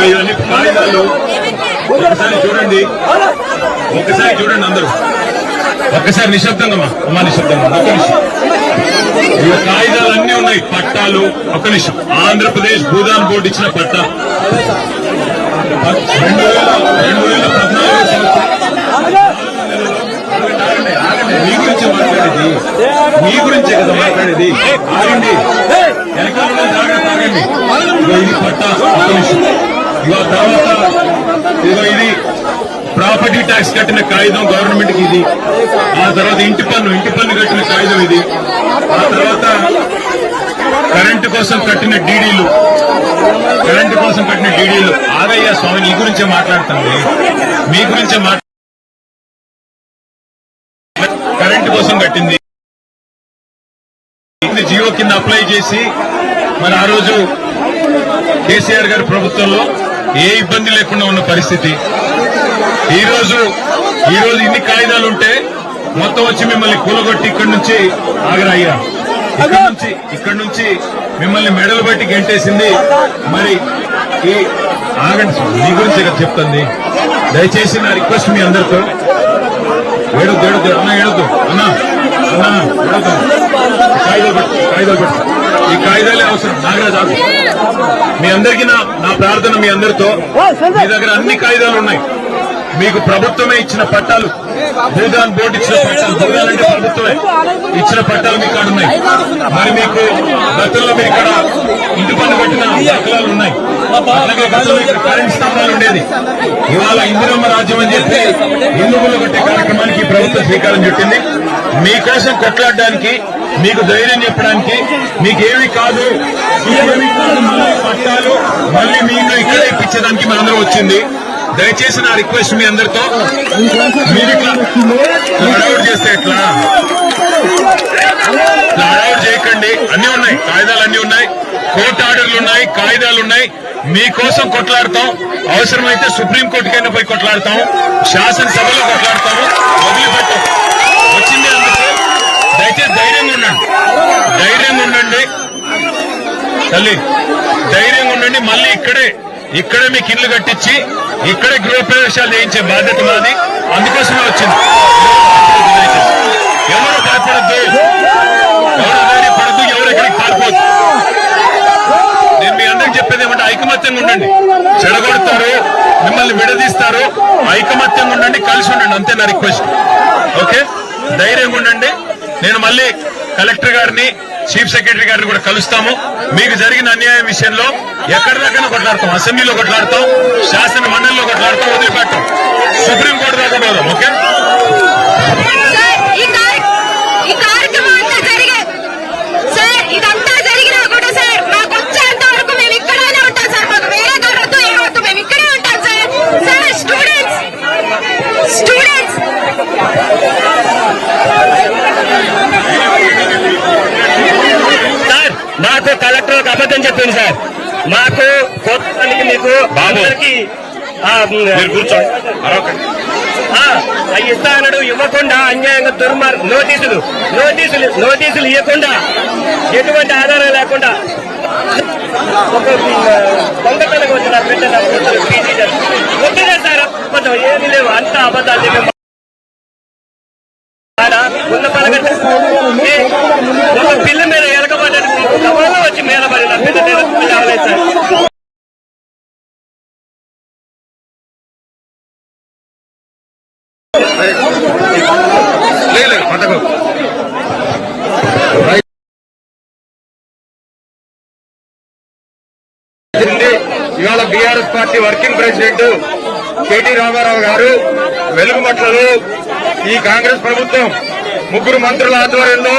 ఇవన్నీ కాగితాలు ఒకసారి చూడండి, అందరూ ఒక్కసారి నిశ్శబ్దంగా అమ్మా, నిశ్శబ్దంగా ఒక్క నిమిషం. ఇక కాగితాలు అన్నీ ఉన్నాయి, పట్టాలు. ఒక్క నిమిషం. ఆంధ్రప్రదేశ్ భూదాన్ బోర్డు ఇచ్చిన పట్టా 2014 మీ గురించి మాట్లాడేది, మీ గురించే కదా మాట్లాడేది. ఆగండి, వెనకాల జాగ్రత్త, ఆగండి. ఇది పట్టా. ఒక్క నిమిషం. ఇక తర్వాత ఇది ప్రాపర్టీ ట్యాక్స్ కట్టిన కాగితం గవర్నమెంట్ కి ఇది. ఆ తర్వాత ఇంటి పన్ను కట్టిన కాగితం ఇది. ఆ తర్వాత కరెంటు కోసం కట్టిన డీడీలు, ఆగయ్య స్వామి నీ గురించే మాట్లాడుతుంది, మీ గురించే కరెంటు కోసం కట్టింది. జియో కింద అప్లై చేసి మరి ఆ రోజు కేసీఆర్ గారి ప్రభుత్వంలో ఏ ఇబ్బంది లేకుండా ఉన్న పరిస్థితి. ఈ రోజు ఇన్ని కాగితాలు ఉంటే మొత్తం వచ్చి మిమ్మల్ని కూలగొట్టి ఇక్కడి నుంచి ఆగరయ్యా, ఇక్కడ నుంచి మిమ్మల్ని మెడలు బట్టి గెంటేసింది. మరి ఈ ఆగండి, మీ గురించి ఇక్కడ చెప్తుంది. దయచేసి నా రిక్వెస్ట్ మీ అందరితో, ఏడొద్దు అన్న, ఏడొద్దు అన్నా, ఏడొద్దు. కాగితాలు పెట్టు, ఈ కాగితాలే అవసరం. నాగరాజు, మీ అందరికీ నా ప్రార్థన, మీ అందరితో, మీ దగ్గర అన్ని కాగితాలు ఉన్నాయి. మీకు ప్రభుత్వమే ఇచ్చిన పట్టాలు, భూదాన్ బోర్డు ఇచ్చిన పట్టాలు, భూదాన్ అంటే ప్రభుత్వమే ఇచ్చిన పట్టాలు మీకు కాడ ఉన్నాయి. మరి మీకు గతంలో మీరు ఇక్కడ ఇంటి పన్ను కట్టిన దాఖలాలు ఉన్నాయి. అలాగే గతంలో ఇక్కడ కరెంట్ స్తంభాలు ఉండేది. ఇవాళ ఇందిరమ్మ రాజ్యం అని చెప్పి హిందువులు కొట్టే కార్యక్రమానికి ప్రభుత్వం శ్రీకారం చుట్టింది. మీకోసం కొట్లాడడానికి, మీకు ధైర్యం చెప్పడానికి, మీకేమి కాదు మళ్ళీ పట్టాలు మళ్ళీ మీకు ఇక్కడే ఇప్పించడానికి మనందరం వచ్చింది. దయచేసి నా రిక్వెస్ట్ మీ అందరితో, మీరు ఇట్లా హడావుడు చేస్తే ఎట్లా, హడావుడు చేయకండి. అన్ని ఉన్నాయి, కాగితాలు అన్ని ఉన్నాయి, కోర్టు ఆర్డర్లు ఉన్నాయి, కాగితాలు ఉన్నాయి. మీకోసం కొట్లాడతాం. అవసరమైతే సుప్రీంకోర్టుకైనా పోయి కొట్లాడతాం, శాసనసభలో కొట్లాడతాము. వదిలిపెట్టాం, వచ్చింది అందుకే. దయచేసి ధైర్యంగా ఉండండి తల్లి, ధైర్యంగా ఉండండి. మళ్ళీ ఇక్కడే మీకు ఇల్లు కట్టించి ఇక్కడే గృహప్రవేశాలు చేయించే బాధ్యత మాది. అందుకోసమే వచ్చింది. ఎవరు భయపడద్దు, ఎవరు ఎక్కడికి పారిపోద్దు. నేను మీ అందరికి చెప్పేది ఏమంటే ఐకమత్యంగా ఉండండి. చెడగొడతారు, మిమ్మల్ని విడదీస్తారు. ఐకమత్యంగా ఉండండి, కలిసి ఉండండి, అంతే నా రిక్వెస్ట్. ఓకే, ధైర్యంగా ఉండండి. నేను మళ్ళీ కలెక్టర్ గారిని, చీఫ్ సెక్రటరీ గారిని కూడా కలుస్తాము. మీకు జరిగిన అన్యాయం విషయంలో ఎక్కడిదాకా కొట్లాడతాం, అసెంబ్లీలో కొట్లాడతాం, శాసన మండలిలో కొట్లాడతాం, వదిలిపెట్టాం, సుప్రీంకోర్టు దాకా పోదాం. ఓకే, మాకు కలెక్టర్ ఒక అబద్ధం చెప్పింది సార్. మాకు కోర్టుకి మీకు అందరికి ఇస్తా అన్నాడు, ఇవ్వకుండా అన్యాయంగా నోటీసులు ఇవ్వకుండా, ఎటువంటి ఆధారం లేకుండా ఒక దొంగతనం వచ్చినారు. వద్దులే సార్, కొంచెం ఏమీ లేవు, అంతా అబద్ధాలు చెప్పి ఉన్న పలకట్టు ఒక పిల్ల మీద ఎలకబడ్డాడు, గవర్లో వచ్చి మీద పడిన పెద్ద పిల్ల అవలేదు సార్. ఇవాళ BRS party working president KT Rama Rao garu వెలుగుమట్లలో ఈ కాంగ్రెస్ ప్రభుత్వం 3 మంత్రుల ఆధ్వర్యంలో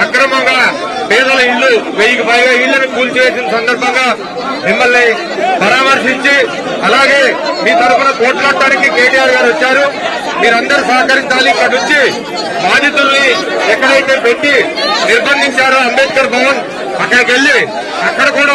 అక్రమంగా పేదల ఇళ్లు 1000కి పైగా ఇళ్లను కూల్చివేసిన సందర్భంగా మిమ్మల్ని పరామర్శించి అలాగే మీ తరఫున పోట్లాడటానికి కేటీఆర్ గారు వచ్చారు. మీరందరూ సహకరించాలి. ఇక్కడ నుంచి బాధితుల్ని ఎక్కడైతే పెట్టి నిర్బంధించారో అంబేద్కర్ భవన్, అక్కడికి వెళ్లి అక్కడ కూడా